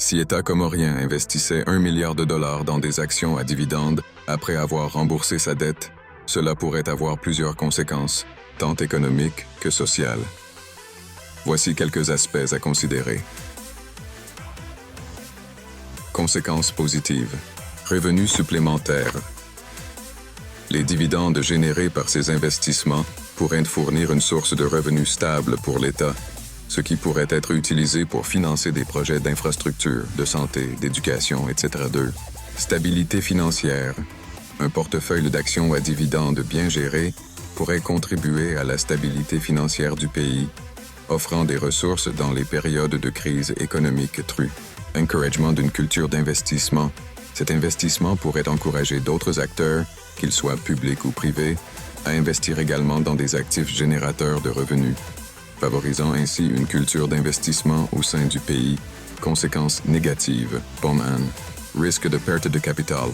Si État comorien investissait 1 milliard de dollars dans des actions à dividendes après avoir remboursé sa dette, cela pourrait avoir plusieurs conséquences, tant économiques que sociales. Voici quelques aspects à considérer. Conséquences positives. Revenus supplémentaires. Les dividendes générés par ces investissements pourraient fournir une source de revenus stable pour l'État, ce qui pourrait être utilisé pour financer des projets d'infrastructure, de santé, d'éducation, etc. 2. Stabilité financière. Un portefeuille d'actions à dividendes bien géré pourrait contribuer à la stabilité financière du pays, offrant des ressources dans les périodes de crise économique trues. Encouragement d'une culture d'investissement. Cet investissement pourrait encourager d'autres acteurs, qu'ils soient publics ou privés, à investir également dans des actifs générateurs de revenus, favorisant ainsi une culture d'investissement au sein du pays. Conséquences négatives. Bonne. Risque de perte de capital.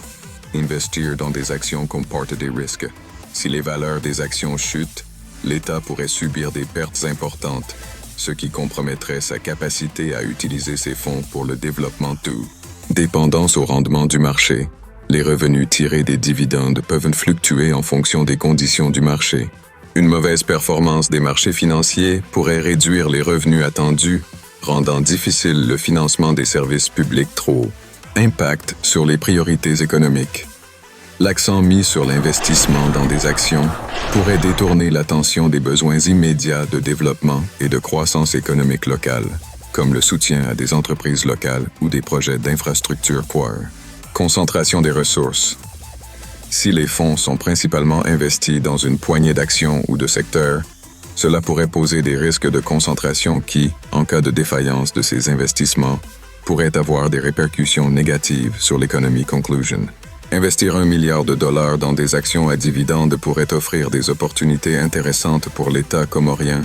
Investir dans des actions comporte des risques. Si les valeurs des actions chutent, l'État pourrait subir des pertes importantes, ce qui compromettrait sa capacité à utiliser ses fonds pour le développement tout. Dépendance au rendement du marché. Les revenus tirés des dividendes peuvent fluctuer en fonction des conditions du marché. Une mauvaise performance des marchés financiers pourrait réduire les revenus attendus, rendant difficile le financement des services publics trop. Impact sur les priorités économiques. L'accent mis sur l'investissement dans des actions pourrait détourner l'attention des besoins immédiats de développement et de croissance économique locale, comme le soutien à des entreprises locales ou des projets d'infrastructure core. Concentration des ressources. Si les fonds sont principalement investis dans une poignée d'actions ou de secteurs, cela pourrait poser des risques de concentration qui, en cas de défaillance de ces investissements, pourraient avoir des répercussions négatives sur l'économie. Conclusion. Investir 1 milliard de dollars dans des actions à dividendes pourrait offrir des opportunités intéressantes pour l'État comorien,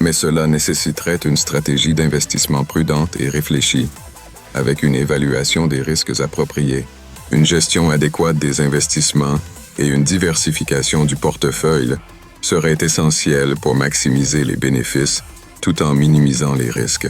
mais cela nécessiterait une stratégie d'investissement prudente et réfléchie, avec une évaluation des risques appropriés, une gestion adéquate des investissements et une diversification du portefeuille seraient essentielles pour maximiser les bénéfices tout en minimisant les risques.